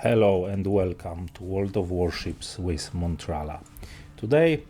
Hello and welcome to World of Warships with Montrala. Today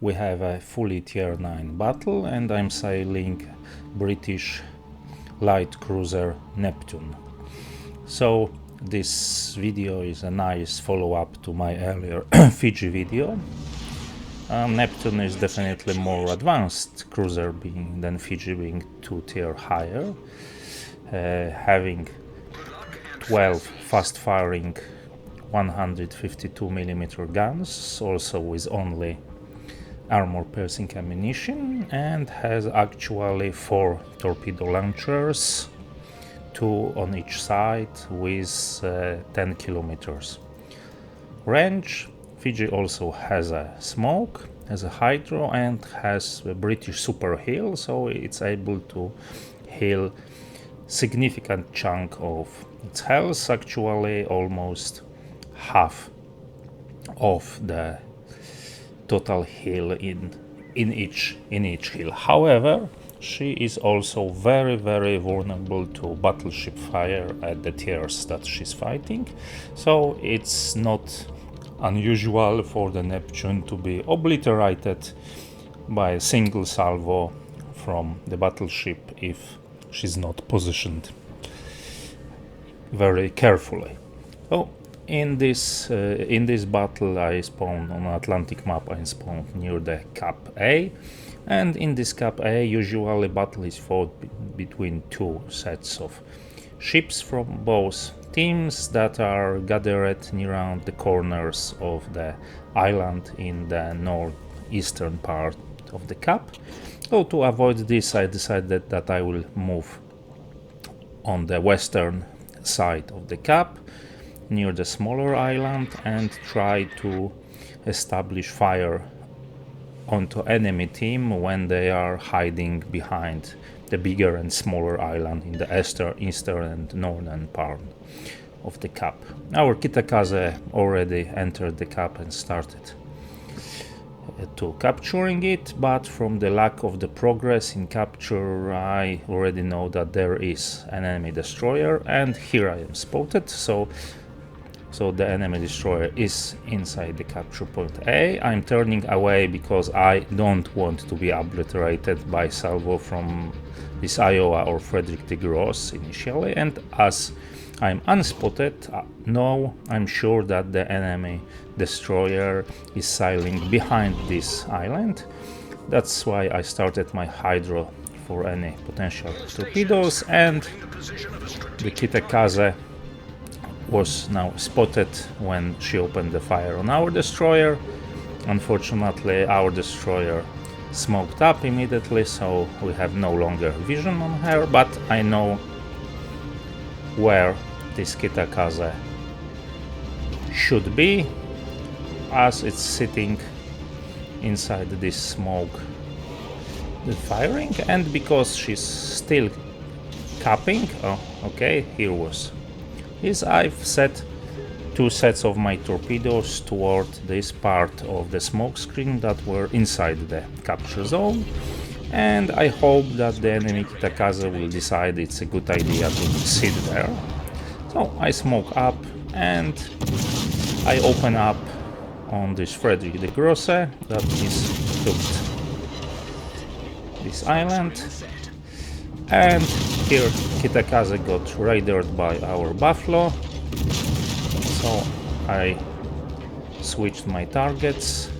we have a fully Tier 9 battle and I'm sailing British light cruiser Neptune. So this video is a nice follow-up to my earlier Fiji video. Neptune is definitely more advanced cruiser than Fiji, being 2 tier higher, having 12 fast-firing 152mm guns, also with only armor-piercing ammunition, and has actually 4 torpedo launchers, 2 on each side, with 10 kilometers range. Fiji also has a smoke, has a hydro, and has a British super heal, so it's able to heal significant chunk of its health, actually almost half of the total heal in each heal. However, she is also very vulnerable to battleship fire at the tiers that she's fighting, so it's not unusual for the Neptune to be obliterated by a single salvo from the battleship if she's not positioned very carefully. So in this battle I spawned on Atlantic map. I spawned near the Cap A, and in this Cap A usually battle is fought between 2 sets of ships from both teams that are gathered around the corners of the island in the northeastern part of the Cap. So to avoid this, I decided that I will move on the western side of the Cap near the smaller island and try to establish fire onto enemy team when they are hiding behind the bigger and smaller island in the eastern and northern part of the Cap. Our Kitakaze already entered the Cap and started to capturing it, but from the lack of the progress in capture I already know that there is an enemy destroyer, and here I am spotted, so the enemy destroyer is inside the capture point A. I'm turning away because I don't want to be obliterated by salvo from this Iowa or Frederick de Gross initially, and as I'm unspotted, now I'm sure that the enemy destroyer is sailing behind this island. That's why I started my hydro for any potential torpedoes, and the Kitakaze was now spotted when she opened the fire on our destroyer. Unfortunately, our destroyer smoked up immediately, so we have no longer vision on her, but I know where this Kitakaze should be, as it's sitting inside this smoke firing, and because she's still capping, oh okay, here was is I've set 2 sets of my torpedoes toward this part of the smoke screen that were inside the capture zone, and I hope that the enemy Kitakaze will decide it's a good idea to sit there. So I smoke up and I open up on this Frederick de Grosse that is hooked this island, and here Kitakaze got raidered by our Buffalo, so I switched my targets.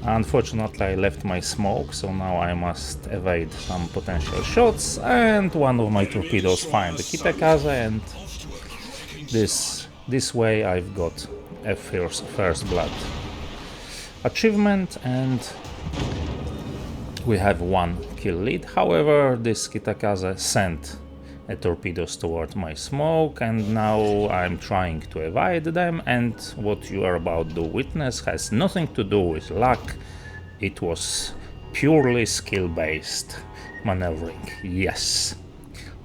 Unfortunately I left my smoke, so now I must evade some potential shots, and one of my torpedoes find the Kitakaze, and this way I've got a first blood achievement, and we have 1 kill lead. However, this Kitakaze sent torpedoes toward my smoke, and now I'm trying to evade them, and what you are about to witness has nothing to do with luck. It was purely skill-based maneuvering. Yes,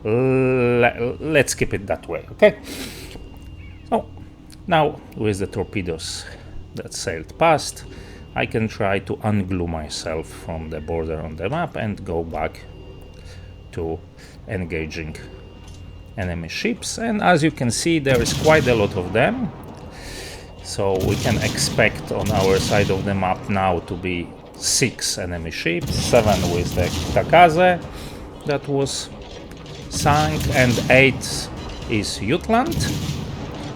let's keep it that way, okay? So now with the torpedoes that sailed past, I can try to unglue myself from the border on the map and go back to engaging enemy ships, and as you can see there is quite a lot of them. So we can expect on our side of the map now to be 6 enemy ships, 7 with the Kitakaze that was sunk, and 8 is Jutland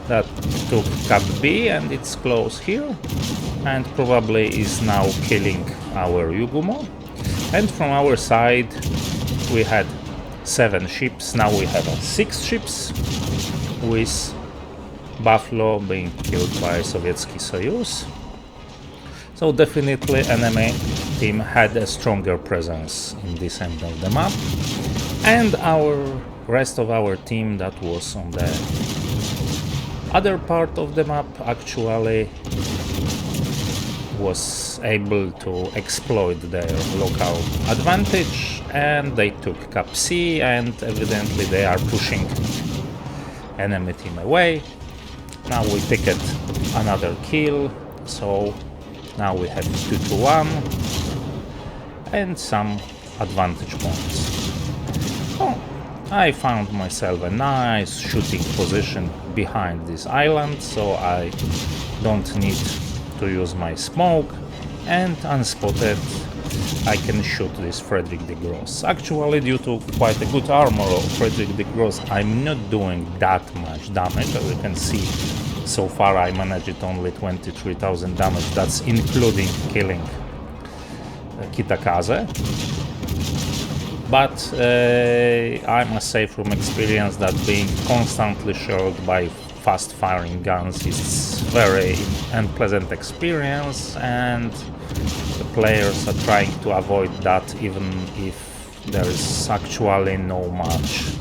that took Cap B and it's close here and probably is now killing our Yugumo. And from our side we had 7 ships, now we have 6 ships with Buffalo being killed by Sovietsky Soyuz. So definitely enemy team had a stronger presence in this end of the map, and our rest of our team that was on the other part of the map actually was able to exploit their local advantage, and they took Cap C, and evidently they are pushing enemy team away. Now we picked another kill, so now we have 2-1 and some advantage points. Oh, I found myself a nice shooting position behind this island, so I don't need to use my smoke, and unspotted I can shoot this Frederick de Gross. Actually, due to quite a good armor of Frederick de Gross, I'm not doing that much damage. As you can see, so far I managed only 23,000 damage, that's including killing Kitakaze. But I must say from experience that being constantly shelled by fast firing guns is very unpleasant experience, and the players are trying to avoid that even if there is actually no much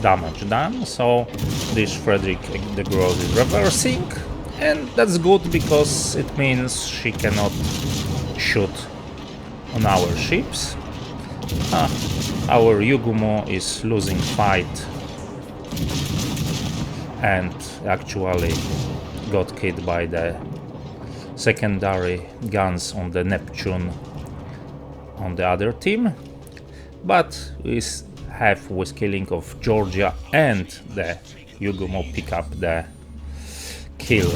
damage done. So this Frederick de Gross is reversing, and that's good because it means she cannot shoot on our ships. Our Yugumo is losing fight and actually got killed by the secondary guns on the Neptune on the other team, but we have with killing of Georgia and the Yugumo pick up the kill,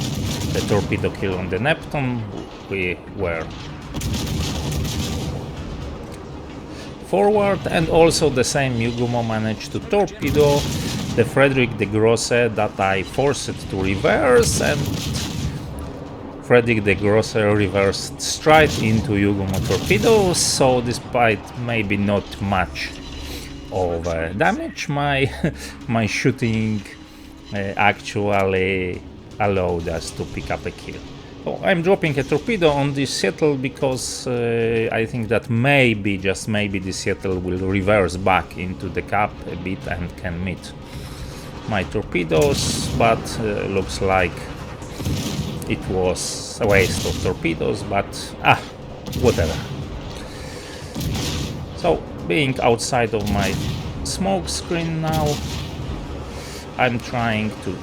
the torpedo kill on the Neptune. We were forward, and also the same Yugumo managed to torpedo the Frederick de Grosse that I forced to reverse, and Frederick de Grosse reversed straight into Yugumo torpedoes. So despite maybe not much of damage, my shooting actually allowed us to pick up a kill. So I'm dropping a torpedo on this Seattle because I think that maybe, just maybe, this Seattle will reverse back into the cap a bit and can meet my torpedoes, but looks like it was a waste of torpedoes, but whatever. So being outside of my smoke screen now, I'm trying to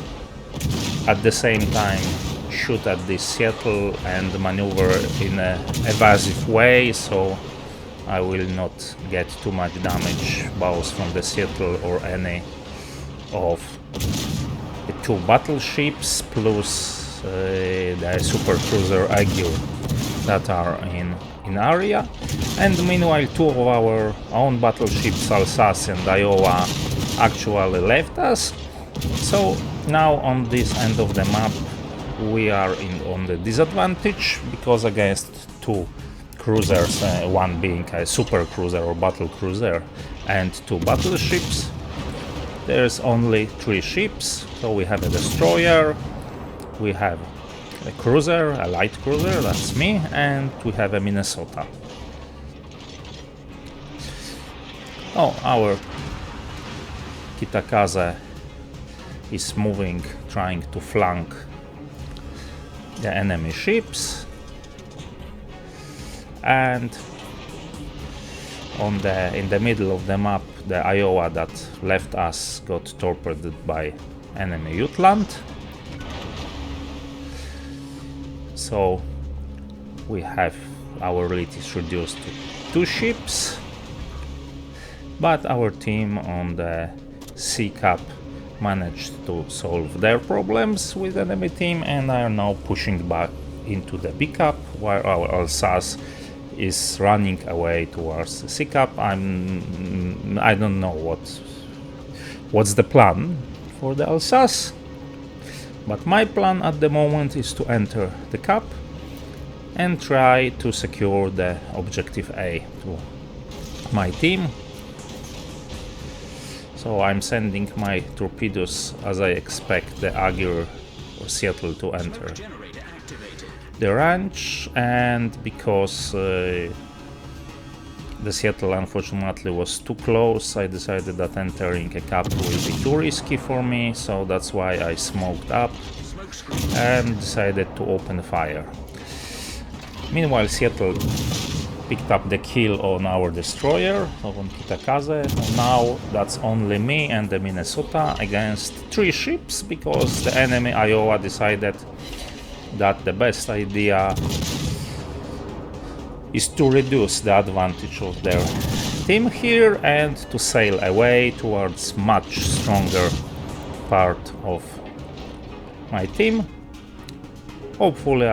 at the same time shoot at this Seattle and maneuver in an evasive way, so I will not get too much damage both from the Seattle or any of the 2 battleships plus the super cruiser Aegir that are in area. And meanwhile 2 of our own battleships, Alsace and Iowa, actually left us. So now on this end of the map we are on the disadvantage, because against 2 cruisers, one being a super cruiser or battle cruiser and 2 battleships, there's only 3 ships. So we have a destroyer, we have a cruiser, a light cruiser, that's me, and we have a Minnesota. Oh, our Kitakaze is moving, trying to flank the enemy ships, and in the middle of the map the Iowa that left us got torpedoed by enemy Jutland. So we have our fleet is reduced to 2 ships, but our team on the C cap managed to solve their problems with enemy team and are now pushing back into the B cap, while our Alsace is running away towards the C cap. I don't know what's the plan for the Alsace, but my plan at the moment is to enter the cap and try to secure the objective A to my team. So I'm sending my torpedoes as I expect the Aguirre or Seattle to enter the range, and because the Seattle unfortunately was too close, I decided that entering a cap will be too risky for me, so that's why I smoked up and decided to open fire. Meanwhile, Seattle picked up the kill on our destroyer, on Kitakaze. Now that's only me and the Minnesota against 3 ships, because the enemy Iowa decided that the best idea is to reduce the advantage of their team here and to sail away towards much stronger part of my team. Hopefully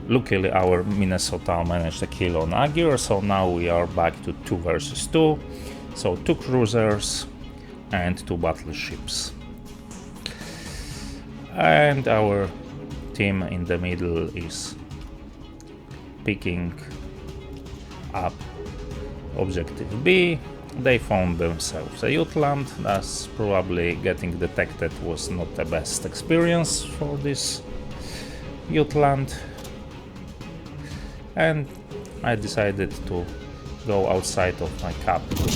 luckily our Minnesota managed a kill on Aguirre, so now we are back to 2 versus 2. So 2 cruisers and 2 battleships. And our team in the middle is picking up objective B. They found themselves a Jutland, thus probably getting detected was not the best experience for this Jutland. And I decided to go outside of my cap to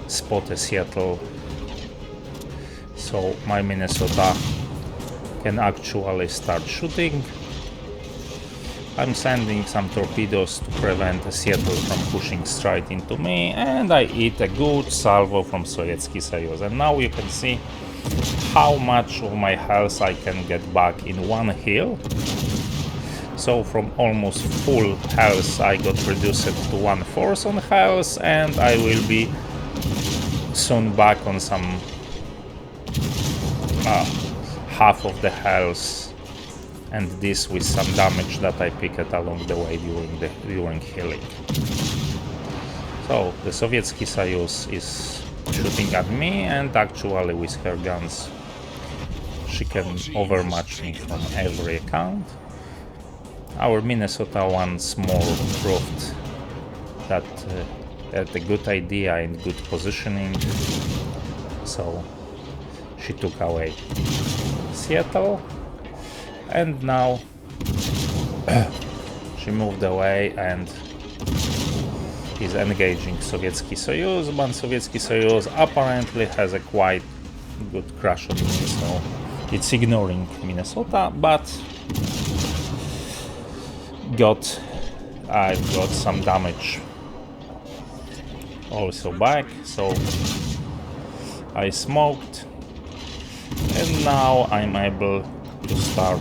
spot a Seattle, so my Minnesota can actually start shooting. I'm sending some torpedoes to prevent a Seattle from pushing straight into me, and I eat a good salvo from Sovietsky Soyuz. And now you can see how much of my health I can get back in one hill. So from almost full health I got reduced to 1/4 on health, and I will be soon back on some half of the health, and this with some damage that I picked along the way during healing. So the Sovietsky Soyuz is shooting at me, and actually with her guns she can overmatch me from every account. Our Minnesota once more proved that had a good idea and good positioning, so she took away Seattle, and now she moved away and is engaging Sovietsky Soyuz, but Sovietsky Soyuz apparently has a quite good crash on me, so it's ignoring Minnesota, but I've got some damage also back, so I smoked, and now I'm able to start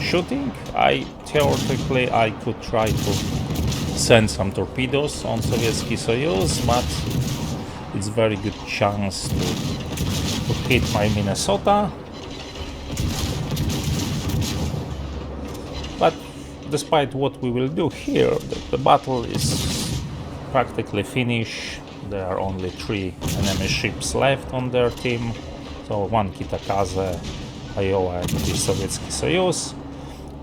shooting. Theoretically I could try to send some torpedoes on Sovietsky Soyuz, but it's very good chance to hit my Minnesota. But despite what we will do here, the battle is practically finished. There are only 3 enemy ships left on their team, so 1 Kitakaze, Iowa, and the Sovietsky Soyuz.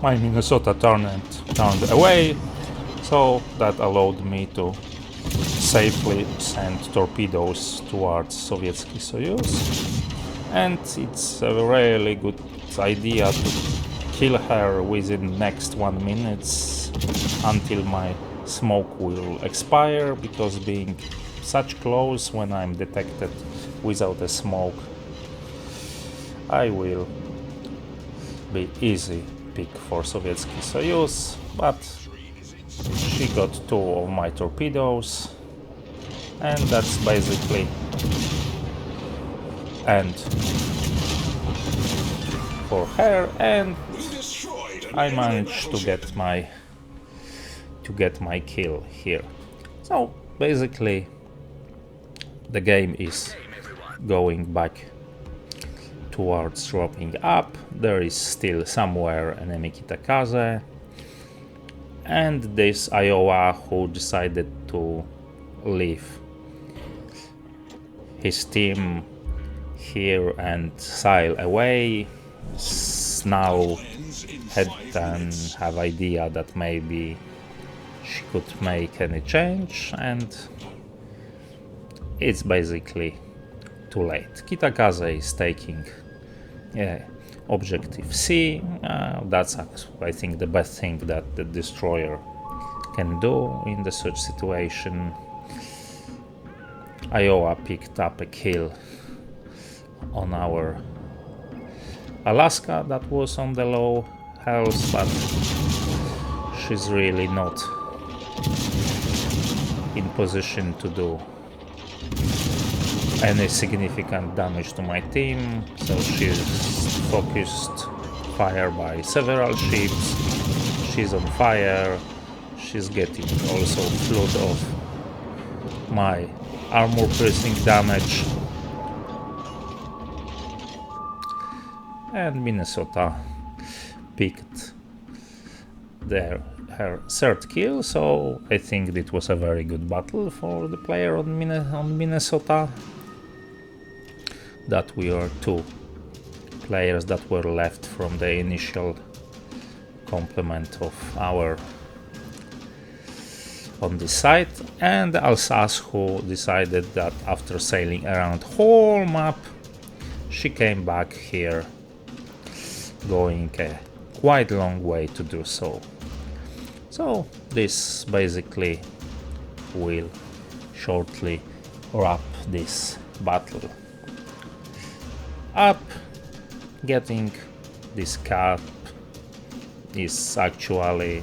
My Minnesota turned away, so that allowed me to safely send torpedoes towards Sovietsky Soyuz, and it's a really good idea to kill her within next 1 minute until my smoke will expire, because being such close, when I'm detected without a smoke, I will be easy pick for Sovietsky Soyuz, but she got 2 of my torpedoes, and that's basically end for her, and I managed to get my kill here. So basically the game is going back towards dropping up. There is still somewhere enemy Kitakaze, and this Iowa who decided to leave his team here and sail away. Now have idea that maybe she could make any change, and it's basically too late. Kitakaze is taking objective C. That's I think the best thing that the destroyer can do in the such situation. Iowa picked up a kill on our Alaska that was on the low health, but she's really not in position to do any significant damage to my team, so she's focused fire by several ships. She's on fire. She's getting also flood of my armor piercing damage, and Minnesota picked her third kill, so I think it was a very good battle for the player on Minnesota. That we are two players that were left from the initial complement of our on this side, and Alsace who decided that after sailing around whole map she came back here, going a quite long way to do so. So this basically will shortly wrap this battle up. Getting this cap is actually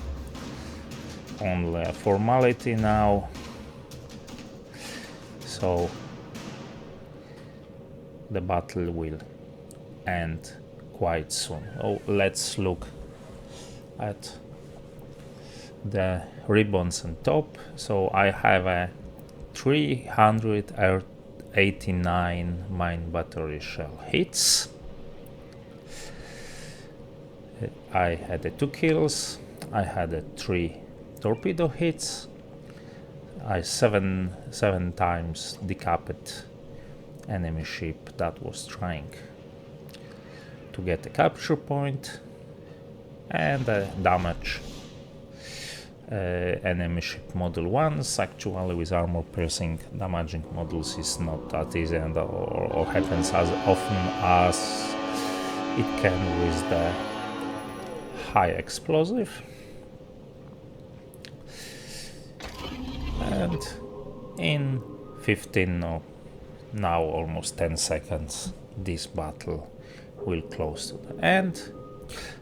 only a formality now, so the battle will end quite soon. Oh, let's look at the ribbons on top. So I have a 389 mine battery shell hits. I had 2 kills. I had 3 torpedo hits. I seven times decapped enemy ship that was trying to get a capture point, and damage enemy ship model once. Actually, with armor piercing, damaging models is not that easy, and or happens as often as it can with the high explosive. And in 15, no, now almost 10 seconds, this battle will close to the end.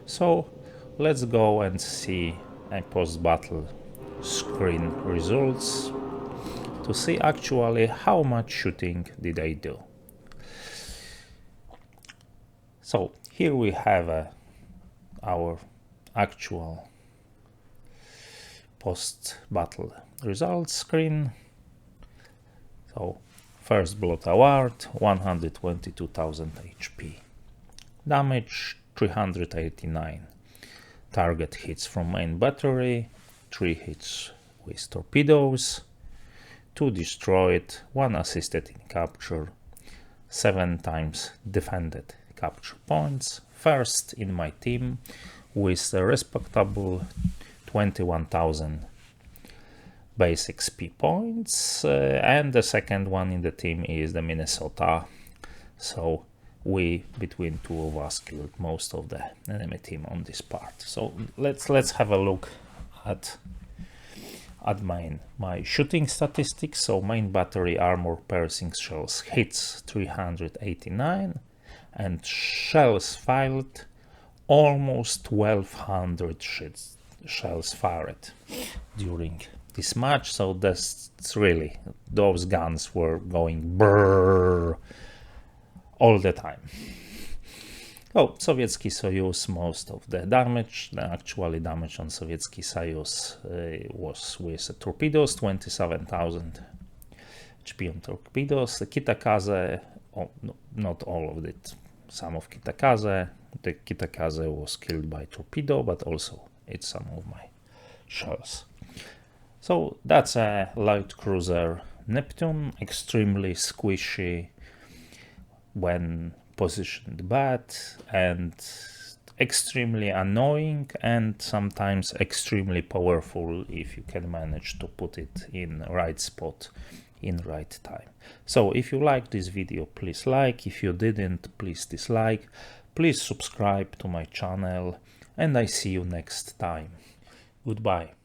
So let's go and see a post-battle screen results to see actually how much shooting did I do. So here we have our actual post-battle results screen. So first blood award, 122,000 HP, damage 389, target hits from main battery, 3 hits with torpedoes, 2 destroyed, 1 assisted in capture, 7 times defended capture points, first in my team with a respectable 21,000 base XP points, and the second one in the team is the Minnesota. So we, between two of us, killed most of the enemy team on this part. So let's have a look at my shooting statistics. So main battery armor piercing shells hits 389, and shells fired almost 1200 shells fired during this match. So that's really, those guns were going brrrrrr all the time. Oh, Sovietski Soyuz, most of the damage, the actually damage on Sovietski Soyuz was with torpedoes, 27,000 HP on torpedoes. The Kitakaze not all of it, some of Kitakaze. The Kitakaze was killed by torpedo, but also it's some of my shells. So that's a light cruiser Neptune, extremely squishy when positioned bad, and extremely annoying, and sometimes extremely powerful if you can manage to put it in right spot in right time. So if you liked this video, please like. If you didn't, please dislike. Please subscribe to my channel, and I see you next time. Goodbye.